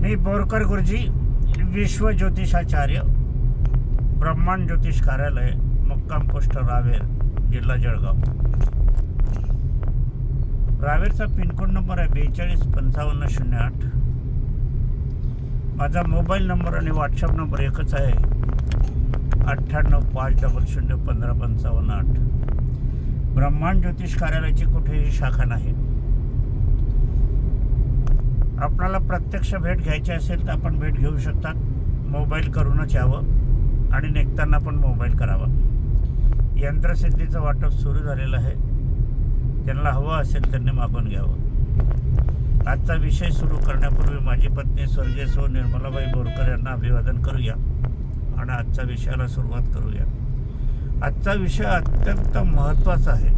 मी बोरकर गुरुजी, विश्व ज्योतिषाचार्य, ब्रह्मांड ज्योतिष कार्यालय, मुक्काम पोस्ट रावेर, जिल्हा जळगाव. रावेरचा पिनकोड नंबर आहे 425508. माझा मोबाईल नंबर आणि व्हॉट्सअप नंबर एकच आहे, 9850015558. ब्रह्मांड ज्योतिष कार्यालयाची कुठेही शाखा नाही. आपल्याला प्रत्यक्ष भेट घ्यायची असेल तर आपण भेट घेऊ शकतात. मोबाईल करूनच यावं आणि निघताना पण मोबाईल करावा. यंत्रसिद्धीचं वाटप सुरू झालेलं आहे. ज्यांना हवं असेल त्यांनी मागून घ्यावं. आजचा विषय सुरू करण्यापूर्वी माझी पत्नी स्वर्गीय सौ निर्मलाबाई बोरकर यांना अभिवादन करूया आणि आजच्या विषयाला सुरुवात करूया. आजचा विषय अत्यंत महत्त्वाचा आहे.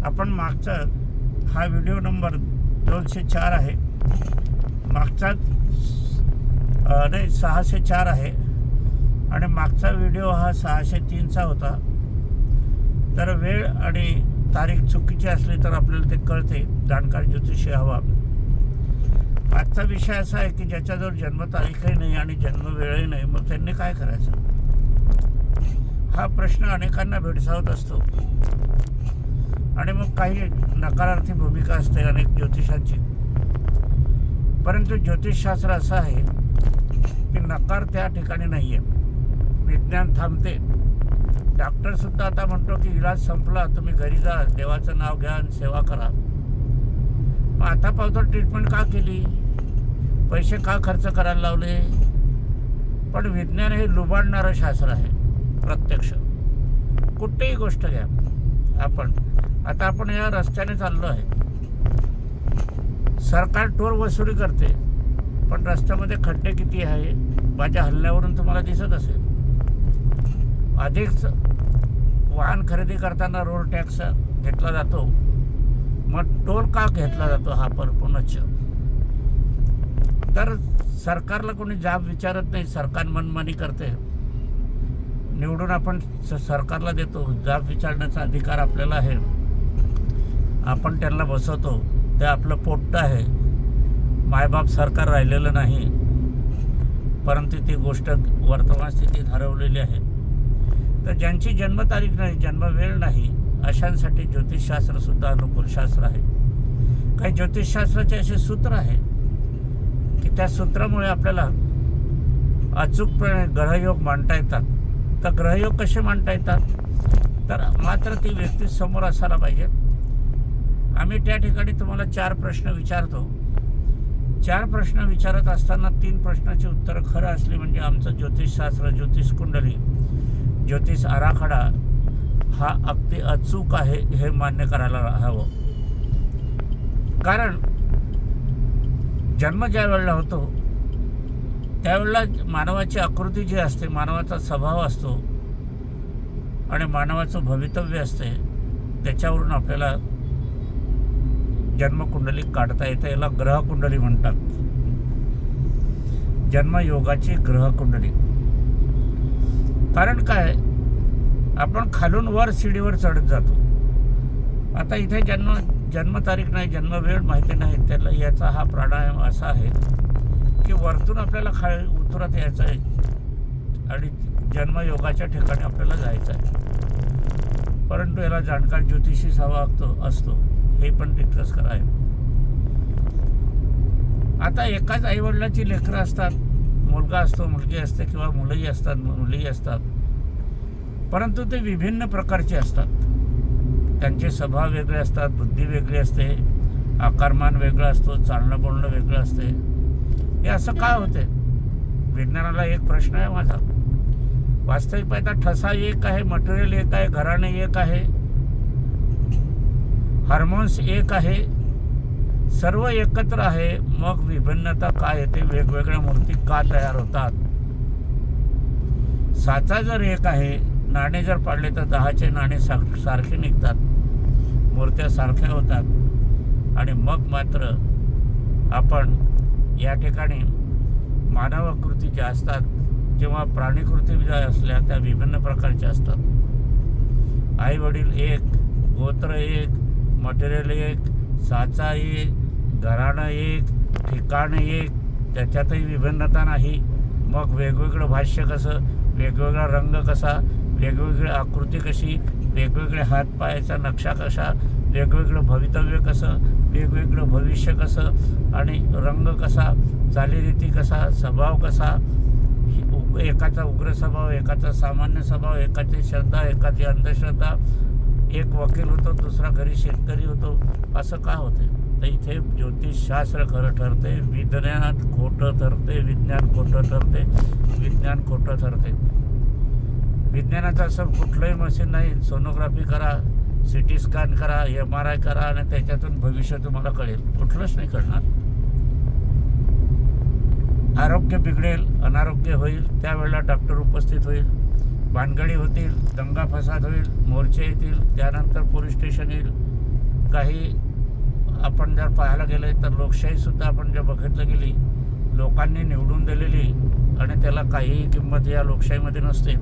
आपण मागचा हा व्हिडिओ नंबर 204 आहे, मागचा नाही 604 आहे आणि मागचा व्हिडिओ हा 603चा होता. तर वेळ आणि तारीख चुकीची असली तर आपल्याला ते कळते. जाणकार ज्योतिषी हवा. आजचा विषय असा आहे की ज्याच्याजवळ जन्मतारीखही नाही आणि जन्मवेळही नाही, मग त्यांनी काय करायचं, हा प्रश्न अनेकांना भेडसावत असतो. आणि मग काही नकारार्थी भूमिका असते अनेक ज्योतिषांची. परंतु ज्योतिषशास्त्र असं आहे की नकार त्या ठिकाणी नाही आहे. विज्ञान थांबते. डॉक्टरसुद्धा आता म्हणतो की इलाज संपला, तुम्ही घरी जा, देवाचं नाव घ्या आणि सेवा करा. मग आता पावतर ट्रीटमेंट का केली, पैसे का खर्च करायला लावले. पण विज्ञान हे लुबाडणारं शास्त्र आहे. प्रत्यक्ष कुठेही गोष्ट घ्या. आपण या रस्त्याने चाललो आहे. सरकार टोल वसुली करते, पण रस्त्यामध्ये खड्डे किती आहे माझ्या हल्ल्यावरून तुम्हाला दिसत असेल. अधिक वाहन खरेदी करताना रोड टॅक्स घेतला जातो, मग टोल का घेतला जातो हा पुनश्च. तर सरकारला कोणी जाब विचारत नाही. सरकार मनमानी करते. निवडून आपण सरकारला देतो, जाब विचारण्याचा अधिकार आपल्याला आहे. आपण त्यांना बसवतो, ते आपलं पोट्ट आहे. मायबाप सरकार राहिलेलं नाही, परंतु ती गोष्ट वर्तमान स्थितीत हरवलेली आहे. तर ज्यांची जन्मतारीख नाही, जन्मवेळ नाही, अशांसाठी ज्योतिषशास्त्रसुद्धा अनुकूल शास्त्र आहे. काही ज्योतिषशास्त्राचे असे सूत्र आहे की त्या सूत्रामुळे आपल्याला अचूकपणे ग्रहयोग मांडता येतात. तर ग्रहयोग कसे मांडता येतात, तर मात्र ती व्यक्ती समोर असायला पाहिजे. आम्ही त्या ठिकाणी तुम्हाला 4 प्रश्न विचारतो. 4 प्रश्न विचारत असताना 3 प्रश्नाची उत्तरं खरं असली म्हणजे आमचं ज्योतिषशास्त्र, ज्योतिष कुंडली, ज्योतिष आराखडा हा अगदी अचूक आहे हे मान्य करायला हवं. कारण जन्म ज्या वेळेला होतो त्यावेळेला मानवाची आकृती जी असते, मानवाचा स्वभाव असतो आणि मानवाचं भवितव्य असते, त्याच्यावरून आपल्याला जन्मकुंडली काढता येते. याला ग्रहकुंडली म्हणतात. जन्मयोगाची ग्रहकुंडली. कारण काय, आपण खालून वर शिडीवर चढत जातो. आता इथे जन्मतारीख नाही, जन्मवेळ माहिती नाही, त्याला याचा हा प्राणायाम असा आहे की वरतून आपल्याला उतरत यायचं आहे आणि जन्मयोगाच्या ठिकाणी आपल्याला जायचं आहे. परंतु याला जाणकार ज्योतिषी हवा असतो, हे पण तितकंच खरं आहे. आता एकाच आईवडिलाची लेकरं असतात, मुलगा असतो, मुलगी असते, किंवा मुलंही असतात, मुलीही असतात. परंतु ते विभिन्न प्रकारचे असतात. त्यांचे स्वभाव वेगळे असतात, बुद्धी वेगळी असते, आकारमान वेगळा असतो, चालणं बोलणं वेगळं असते. हे असं का होते. विज्ञानाला एक प्रश्न आहे माझा. वास्तविक पाहता ठसा एक आहे, मटेरियल एक आहे, घराणे एक आहे, हार्मोन्स एक आहे, सर्व एकत्र आहे. मग विभिन्नता काय येते, वेगवेगळ्या मूर्ती का तयार होतात. साचा जर एक आहे, नाणे जर पाडले तर 10चे नाणे सारखे निघतात, मूर्त्या सारख्या होतात. आणि मग मात्र आपण या ठिकाणी मानवाकृती ज्या असतात, जेव्हा प्राणीकृती ज्या असल्या त्या विभिन्न प्रकारच्या असतात. आई वडील एक, गोत्र एक, मटेरियल एक, साचा एक, घराणं एक, ठिकाण एक, त्याच्यातही विभिन्नता नाही. मग वेगवेगळं भाष्य कसं, वेगवेगळा रंग कसा, वेगवेगळी आकृती कशी, वेगवेगळे हातपायाचा नक्षा कसा, वेगवेगळं भवितव्य कसं, वेगवेगळं भविष्य कसं, आणि रंग कसा, चालीरीती कसा, स्वभाव कसा, एकाचा उग्र स्वभाव, एकाचा सामान्य स्वभाव, एकाची श्रद्धा, एकाची अंधश्रद्धा, एक वकील होतो, दुसरा घरी शेतकरी होतो, असं का होते? तर इथे ज्योतिषशास्त्र खरं ठरते, विज्ञानात खोटं ठरते, विज्ञान खोटं ठरते, विज्ञान खोटं ठरते. विज्ञानाचं असं कुठलंही मशीन नाही. सोनोग्राफी करा, सिटी स्कॅन करा, MRI करा आणि त्याच्यातून भविष्य तुम्हाला कळेल, कुठलंच नाही कळणार. आरोग्य बिघडेल, अनारोग्य होईल, त्यावेळेला डॉक्टर उपस्थित होईल, भानगडी होतील, दंगा फसाद होईल, मोर्चे येतील, त्यानंतर पोलीस स्टेशन येईल. काही आपण जर पाहायला गेले तर लोकशाहीसुद्धा आपण जर बघितलं गेली, लोकांनी निवडून दिलेली आणि त्याला काहीही किंमत या लोकशाहीमध्ये नसते.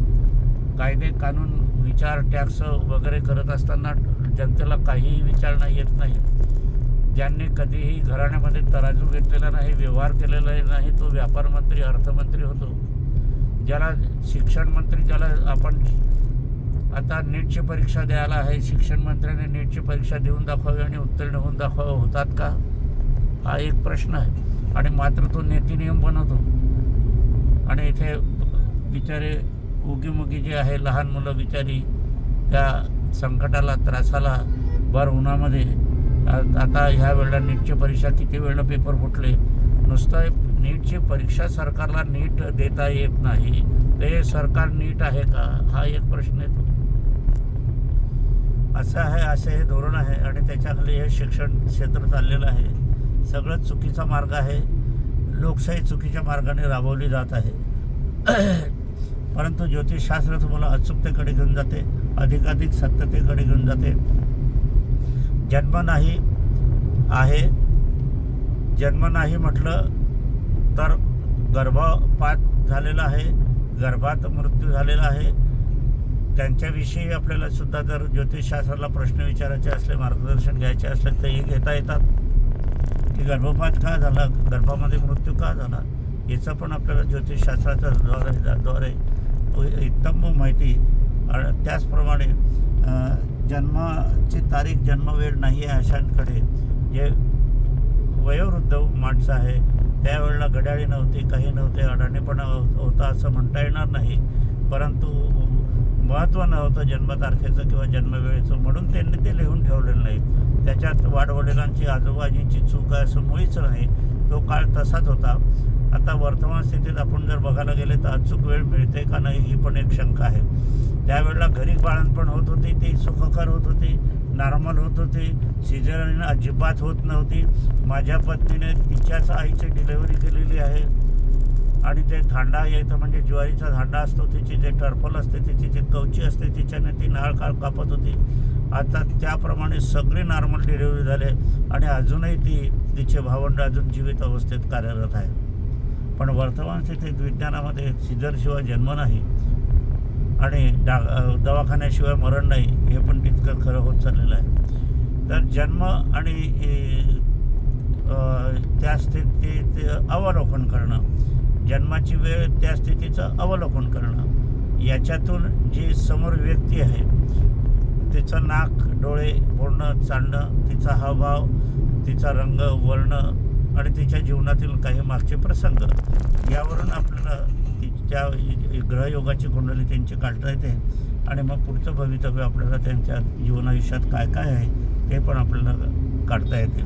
कायदे कानून विचार टॅक्स वगैरे करत असताना जनतेला काहीही विचारणा येत नाही. ज्यांनी कधीही घराण्यामध्ये तराजू घेतलेला नाही, व्यवहार केलेला नाही, तो व्यापार मंत्री, अर्थमंत्री होतो. ज्याला शिक्षण मंत्री, ज्याला आपण आता नीटची परीक्षा द्यायला आहे, शिक्षण मंत्र्याने नीटची परीक्षा देऊन दाखवावी आणि उत्तीर्ण होऊन दाखवावं, होतात का? हा एक प्रश्न आहे. आणि मात्र तो नीतिनियम बनवतो. आणि इथे बिचारे उगीमुगी जे आहे, लहान मुलं बिचारी त्या संकटाला, त्रासाला, भर उन्हामध्ये, आता ह्या वेळेला नीटची परीक्षा किती वेळेला पेपर फुटले. नुसतं नीटची परीक्षा सरकारला नीट देता येत नाही, ते सरकार नीट आहे का, हा एक प्रश्न येतो. असं आहे, असे हे धोरण आहे आणि त्याच्याखाली हे शिक्षण क्षेत्र चाललेलं आहे. सगळं चुकीचा मार्ग आहे. लोकशाही चुकीच्या मार्गाने राबवली जात आहे. परंतु ज्योतिषशास्त्र तुम्हाला अचूकतेकडे घेऊन जाते, अधिकाधिक सत्यतेकडे घेऊन जाते. जन्म नाही आहे, जन्म नाही म्हटलं तर गर्भपात झालेला आहे, गर्भात मृत्यू झालेला आहे. त्यांच्याविषयी आपल्याला सुद्धा जर ज्योतिषशास्त्राला प्रश्न विचारायचे असले, मार्गदर्शन घ्यायचे असले तेही घेता येतात. की गर्भपात का झाला, गर्भामध्ये मृत्यू का झाला, याचं पण आपल्याला ज्योतिषशास्त्राच्या द्वारे उत्तम माहिती. त्याचप्रमाणे जन्माची तारीख, जन्मवेळ नाही आहे अशांकडे, जे वयोवृद्ध माणसं आहे, त्यावेळेला घड्याळी नव्हती, काही नव्हते, अडाणीपणा होता असं म्हणता येणार नाही. परंतु महत्त्व नव्हतं जन्मतारखेचं किंवा जन्मवेळेचं, म्हणून त्यांनी ते लिहून ठेवलेलं नाही. त्याच्यात वाडवडिलांची, आजोबाजींची चूक आहे असं मुळीच नाही. तो काळ तसाच होता. आता वर्तमान स्थितीत आपण जर बघायला गेले तर अचूक वेळ मिळते का नाही ही पण एक शंका आहे. त्यावेळेला घरी बाळंतपण होत होती, ती सुखकर होत होती, नॉर्मल होत होती, सिझेरियन अजिबात होत नव्हती. माझ्या पत्नीने तिच्याच आईची डिलेवरी केलेली आहे आणि ते धांडा यायचं म्हणजे ज्वारीचा धांडा असतो, तिची जे टर्फल असते, तिची जी कवची असते, तिच्याने ती नाळ कापत होती. आता त्याप्रमाणे सगळे नॉर्मल डिलेवरी झाले आणि अजूनही तिचे भावंड अजून जीवित अवस्थेत कार्यरत आहे. पण वर्तमान स्थितीत विज्ञानामध्ये सिझरशिवाय जन्म नाही आणि दवाखान्याशिवाय मरण नाही, हे पण तितकं खरं होत चाललेलं आहे. तर जन्म आणि त्या स्थितीत अवलोकन करणं, जन्माची वेळ, त्या स्थितीचं अवलोकन करणं, याच्यातून जी समोर व्यक्ती आहे तिचं नाक, डोळे, बोलणं, चालणं, तिचा हावभाव, तिचा रंग, वर्ण आणि तिच्या जीवनातील काही मागचे प्रसंग, यावरून आपल्याला तिच्या ग्रहयोगाची कुंडली त्यांची काढता येते आणि मग पुढचं भवितव्य आपल्याला त्यांच्या जीवनायुष्यात काय काय आहे ते पण आपल्याला काढता येते.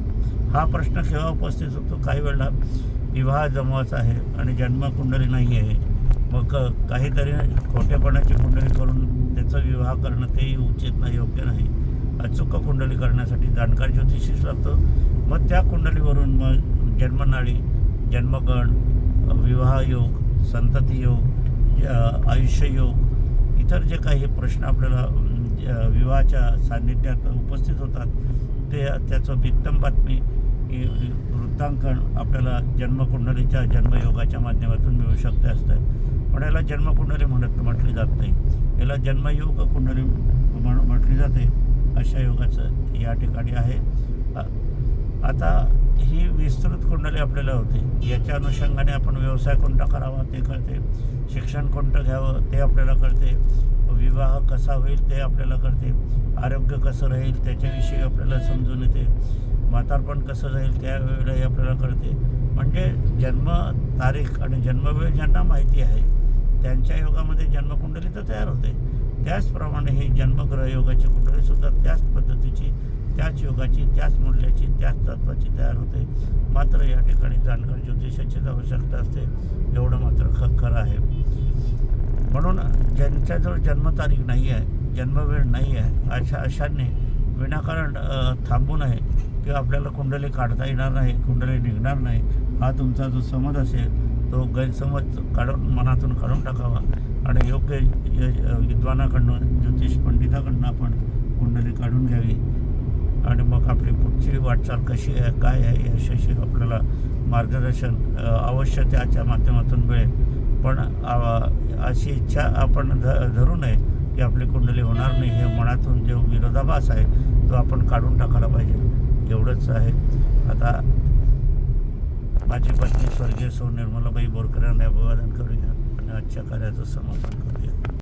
हा प्रश्न केव्हा उपस्थित होतो? काही वेळेला विवाह जमवायचा आहे आणि जन्मकुंडली नाही आहे, मग काहीतरी खोटेपणाची कुंडली करून त्याचा विवाह करणं तेही उचित नाही, योग्य नाही. अचूक कुंडली करण्यासाठी जाणकार ज्योतिषीच लागतो. मग त्या कुंडलीवरून मग जन्मनाळी, जन्मगण, विवाहयोग, संततियोग, आयुष्ययोग, इतर जे काही प्रश्न आपल्याला विवाहाच्या सान्निध्यात उपस्थित होतात ते त्याचं बित्तम बातमी, वृत्तांकन आपल्याला जन्मकुंडलीच्या, जन्मयोगाच्या माध्यमातून मिळू शकते असतं. पण याला जन्मकुंडली म्हटली जात नाही, याला जन्मयोग कुंडली म्हटली जाते. अशा योगाचं या ठिकाणी आहे. आता ही विस्तृत कुंडली आपल्याला होते. याच्या अनुषंगाने आपण व्यवसाय कोणता करावा ते कळते, शिक्षण कोणतं घ्यावं ते आपल्याला कळते, विवाह कसा होईल ते आपल्याला कळते, आरोग्य कसं राहील त्याच्याविषयी आपल्याला समजून येते, म्हातारपण कसं राहील त्यावेळेलाही आपल्याला कळते. म्हणजे जन्म तारीख आणि जन्मवेळ ज्यांना माहिती आहे त्यांच्या योगामध्ये जन्मकुंडली तर तयार होते. त्याचप्रमाणे ही जन्मग्रह योगाची कुंडलीसुद्धा त्याच पद्धतीची, त्याच योगाची, त्याच मूल्याची, त्याच तत्वाची तयार होते. मात्र या ठिकाणी जाणकार ज्योतिषाचीच आवश्यकता असते, एवढं मात्र खरं आहे. म्हणून ज्यांच्याजवळ जन्मतारीख नाही आहे, जन्मवेळ नाही आहे, अशांनी विनाकारण थांबू नये किंवा आपल्याला कुंडली काढता येणार नाही, कुंडली निघणार नाही, हा तुमचा जो समज असेल तो गैरसमज मनातून काढून टाकावा आणि योग्य विद्वानाकडनं, ज्योतिष पंडिताकडनं आपण कुंडली काढून घ्यावी आणि मग आपली पुढची वाटचाल कशी आहे, काय आहे याच्याशी आपल्याला मार्गदर्शन अवश्य त्याच्या माध्यमातून मिळेल. पण अशी इच्छा आपण धरू नये की आपली कुंडली होणार नाही, हे मनातून जो विरोधाभास आहे तो आपण काढून टाकायला पाहिजे. एवढंच आहे. आता माझी पत्नी स्वर्गीय सौ निर्मलाबाई बोरकर यांना अभिवादन करूया आणि आजच्या कार्याचं समापन करूया.